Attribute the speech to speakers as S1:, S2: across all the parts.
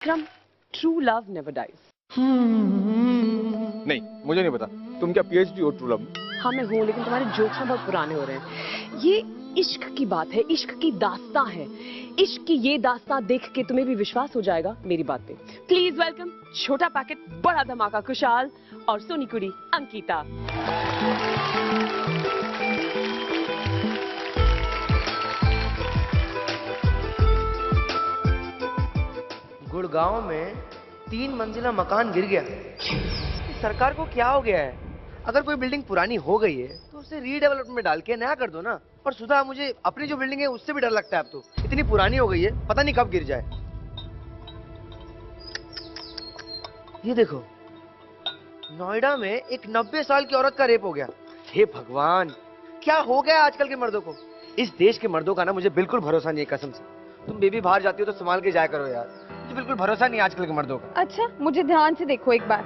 S1: Vikram, true love never dies.
S2: नहीं, मुझे नहीं पता तुम क्या पीएचडी हो ट्रू लव?
S1: हाँ मैं हूँ, लेकिन तुम्हारे जोक्स ना बहुत पुराने हो रहे हैं। ये इश्क की बात है, इश्क की दास्तां है। इश्क की ये दास्तां देख के तुम्हें भी विश्वास हो जाएगा मेरी बात पे। प्लीज वेलकम छोटा पैकेट बड़ा धमाका खुशहाल और सोनी कुड़ी अंकिता।
S3: गुड़गांव में 3 मंजिला मकान गिर गया। सरकार को क्या हो गया है? अगर कोई बिल्डिंग पुरानी हो गई है तो उसे रीडेवलपमेंट में डाल के नया कर दो ना। और सुधा, मुझे अपनी जो बिल्डिंग है उससे भी डर लगता है। अब तो इतनी पुरानी हो गई है, पता नहीं कब गिर जाए। ये देखो, नोएडा में एक 90 साल की औरत का रेप हो गया। हे भगवान, क्या हो गया आजकल के मर्दों को? इस देश के मर्दों का ना मुझे बिल्कुल भरोसा नहीं है, कसम से। तुम बेबी बाहर जाती हो तो संभाल के जाया करो यार। मुझे बिल्कुल भरोसा नहीं है आजकल के मर्दों का।
S4: अच्छा, मुझे ध्यान से देखो एक बार।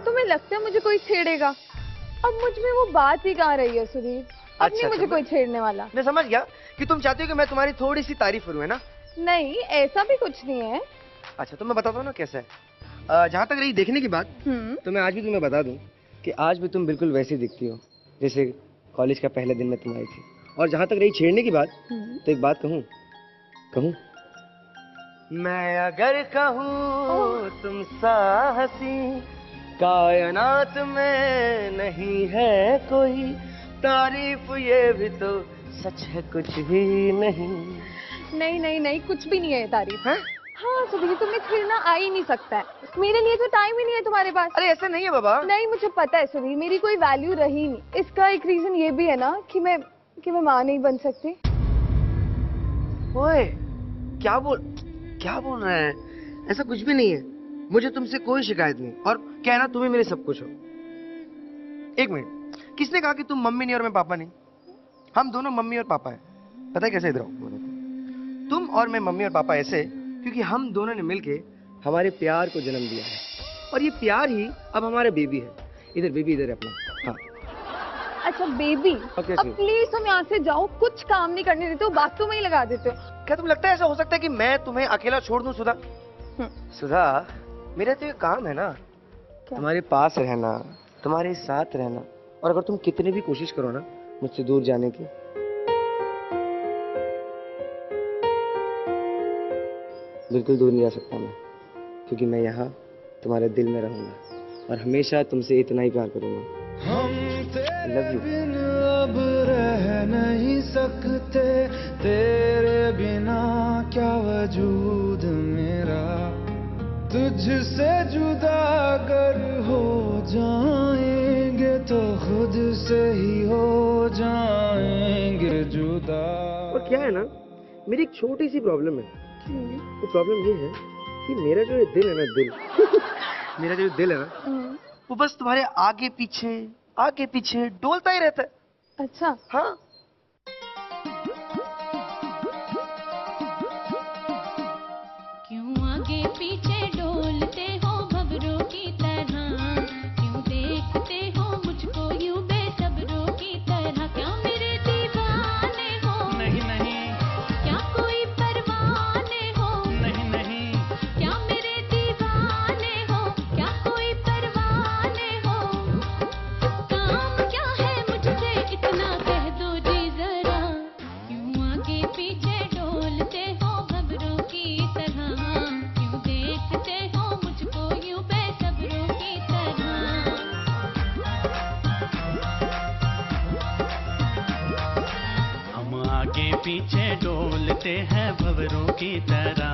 S4: तुम्हें लगता है मुझे कोई छेड़ेगा? अब मुझ में वो बात ही कहाँ रही है सुधीर? अब नहीं मुझे कोई छेड़ने वाला।
S3: मैं समझ गया कि तुम चाहती हो कि मैं तुम्हारी थोड़ी सी तारीफ करूं, है ना?
S4: नहीं, ऐसा भी कुछ नहीं है।
S3: अच्छा, तो मैं बताता हूँ ना कैसा है। जहाँ तक रही देखने की बात, तो मैं आज भी तुम्हें बता दूं कि आज भी तुम बिल्कुल वैसी दिखती हो जैसे कॉलेज का पहले दिन में तुम आई थी। और जहाँ तक रही छेड़ने की बात, तो एक बात कहूँ? मैं अगर कहूँ तुम साहसी, कायनात में नहीं है कोई तारीफ, ये भी तो सच है, कुछ भी नहीं।
S4: नहीं नहीं नहीं, कुछ भी नहीं है ये तारीफ। हाँ सुधीर, तुम्हें छेड़ना आ ही नहीं सकता है। मेरे लिए तो टाइम ही नहीं है तुम्हारे पास।
S3: अरे ऐसा नहीं है बाबा।
S4: नहीं, मुझे पता है सुधीर, मेरी कोई वैल्यू रही नहीं। इसका एक रीजन ये भी है ना कि मैं माँ नहीं बन सकती।
S3: ओए, क्या बोल रहे हैं? ऐसा कुछ भी नहीं है। मुझे तुमसे कोई शिकायत नहीं। और क्या है ना, तुम ही मेरे सब कुछ हो। एक मिनट, किसने कहा कि तुम मम्मी नहीं और मैं पापा नहीं? हम दोनों मम्मी और पापा हैं। पता है कैसे? इधर आओ, तुम और मैं मम्मी और पापा ऐसे क्योंकि हम दोनों ने मिलके हमारे प्यार को जन्म दिया है। और ये प्यार ही अब हमारा बेबी है। इधर बेबी, इधर है अपना। हाँ।
S4: अच्छा बेबी, अब प्लीज तुम यहाँ से जाओ। कुछ काम नहीं करने देते हो, बातों में ही लगा देते हो।
S3: क्या तुम लगता है ऐसा हो सकता है कि मैं तुम्हें अकेला छोड़ दूं? सुधा, सुधा, मेरा तो ये काम है ना, तुम्हारे पास रहना, तुम्हारे साथ रहना। और अगर तुम कितनी भी कोशिश करो ना मुझसे दूर जाने की, बिल्कुल दूर नहीं जा सकता मैं। क्योंकि मैं यहाँ तुम्हारे दिल में रहूंगा और हमेशा तुमसे इतना ही प्यार करूंगा। I love you.
S5: अब रह नहीं सकते, तेरे बिना क्या वजूद मेरा। तुझसे जुदा अगर हो जाएंगे तो खुद से ही हो जाएंगे जुदा।
S3: और क्या है ना, मेरी एक छोटी सी प्रॉब्लम है। वो प्रॉब्लम ये है कि मेरा जो दिल है ना, मेरा जो दिल है ना, वो बस तुम्हारे आगे पीछे डोलता ही रहता है।
S4: अच्छा।
S3: हाँ।
S6: क्यों आगे पीछे डोलते हो भंवरों की तरह? क्यों देखते हो मुझको यूं बेसब्रों की तरह? क्या मेरे दीवाने हो? नहीं नहीं। क्या कोई परवाने हो? नहीं नहीं। क्या मेरे दीवाने हो? क्या कोई परवाने हो? काम क्या है मुझसे इतना कह दो जी जरा। क्यों आगे पीछे डोलते हो भंवरों की तरह? क्यों देखते हो मुझको यूं बेसब्रों की तरह?
S7: हम आगे पीछे डोलते हैं भंवरों की तरह।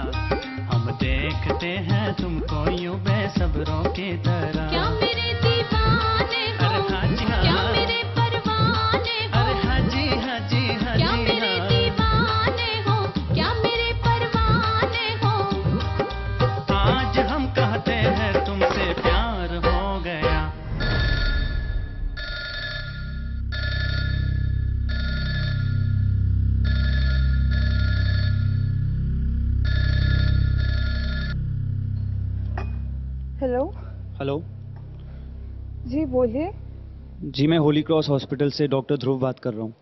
S7: हम देखते हैं तुमको यूं बेसब्रों की तरह।
S6: क्या मेरे दीवाने हो?
S7: अरे हाँ जी हाँ।
S6: क्या मेरे परवाने हो?
S7: अरे हाँ जी हाँ जी हाँ
S6: क्या
S7: जी
S6: मेरे
S7: हाँ।
S6: दीवाने हो? क्या मेरे परवाने हो?
S7: आज हम कहते हैं तुमसे प्यार हो गया।
S4: हेलो।
S8: हेलो
S4: जी बोलिए।
S8: जी, मैं होली क्रॉस हॉस्पिटल से डॉक्टर ध्रुव बात कर रहा हूँ।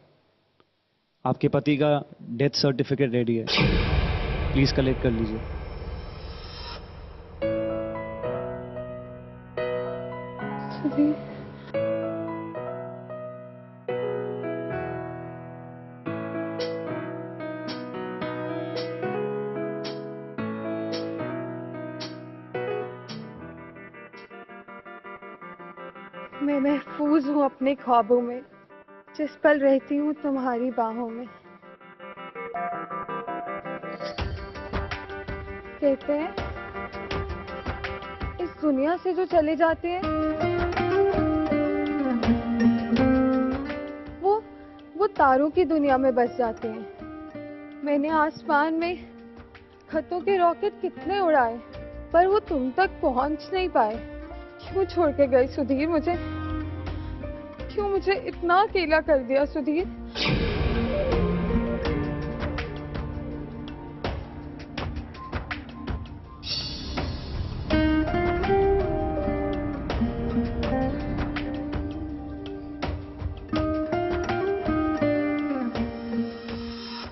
S8: आपके पति का डेथ सर्टिफिकेट रेडी है, प्लीज़ कलेक्ट कर लीजिए।
S4: सुधीर मैं महफूज हूँ अपने ख्वाबों में, जिस पल रहती हूँ तुम्हारी बाहों में। कहते हैं इस दुनिया से जो चले जाते हैं वो तारों की दुनिया में बस जाते हैं। मैंने आसमान में खतों के रॉकेट कितने उड़ाए, पर वो तुम तक पहुंच नहीं पाए। क्यों छोड़ के गए सुधीर मुझे? क्यों मुझे इतना अकेला कर दिया सुधीर?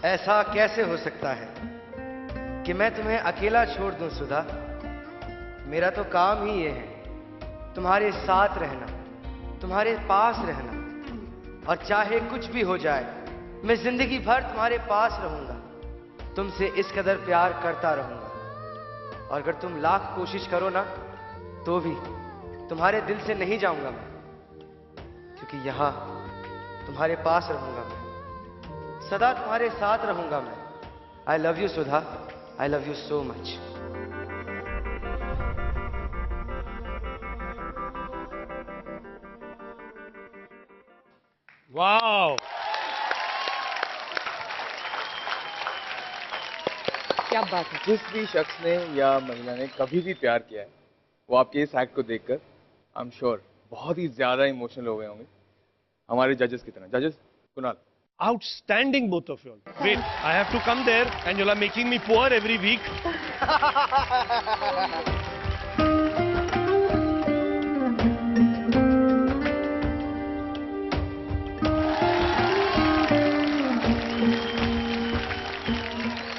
S3: ऐसा कैसे हो सकता है कि मैं तुम्हें अकेला छोड़ दूं सुधा? मेरा तो काम ही ये है, तुम्हारे साथ रहना, तुम्हारे पास रहना। और चाहे कुछ भी हो जाए, मैं जिंदगी भर तुम्हारे पास रहूंगा, तुमसे इस कदर प्यार करता रहूंगा। और अगर तुम लाख कोशिश करो ना, तो भी तुम्हारे दिल से नहीं जाऊंगा मैं, क्योंकि यहां तुम्हारे पास रहूंगा मैं, सदा तुम्हारे साथ रहूंगा मैं। I love you Sudha, I love you so much.
S9: Wow,
S1: क्या बात है।
S2: जिस भी शख्स ने या महिला ने कभी भी प्यार किया है, वो आपके इस एक्ट को देखकर आई एम श्योर बहुत ही ज्यादा इमोशनल हो गए होंगे, हमारे जजेस की तरह। जजेस, Kunal.
S9: outstanding both of you all. Wait, I have to come there and you all are making me poor every week.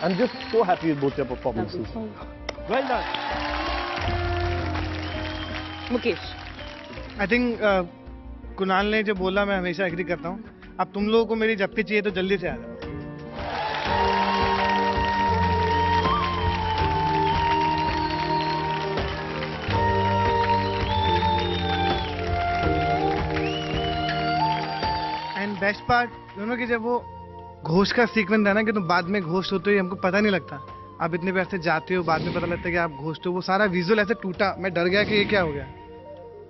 S9: I'm just so happy with both your performances. Well done.
S1: Mukesh,
S5: I think Kunal ने जो बोला मैं हमेशा agree करता हूँ। अब तुम लोगों को मेरी जब भी चाहिए तो जल्दी से आ जाओ। एंड बेस्ट पार्ट दोनों की, जब वो घोष का सीक्वेंस है ना कि तुम बाद में घोष होते हो, हमको पता नहीं लगता। आप इतने पैसे जाते हो, बाद में पता लगता है कि आप घोस्ट हो। वो सारा विजुअल ऐसे टूटा, मैं डर गया कि ये क्या हो गया,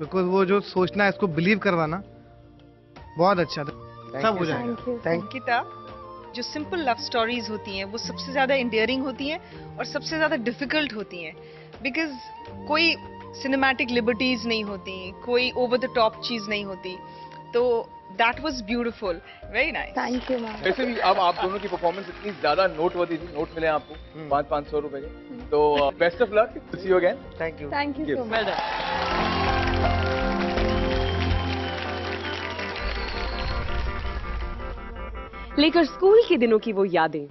S5: बिकॉज वो जो सोचना है इसको बिलीव करवाना बहुत अच्छा था। सब हो जाएगा।
S10: अंकिता, जो सिंपल लव स्टोरीज होती हैं वो सबसे ज्यादा इंडियरिंग होती हैं और सबसे ज्यादा डिफिकल्ट होती हैं, बिकॉज कोई सिनेमैटिक लिबर्टीज नहीं होती, कोई ओवर द टॉप चीज नहीं होती। तो that was beautiful, very nice.
S4: Thank you ma'am.
S2: वैसे भी अब आप दोनों की परफॉर्मेंस इतनी ज्यादा नोटवर्दी थी, नोट मिले आपको 500 रुपए के, तो best of luck, see you again.
S3: Thank you.
S4: Thank you so much.
S1: लेकर स्कूल के दिनों की वो यादें,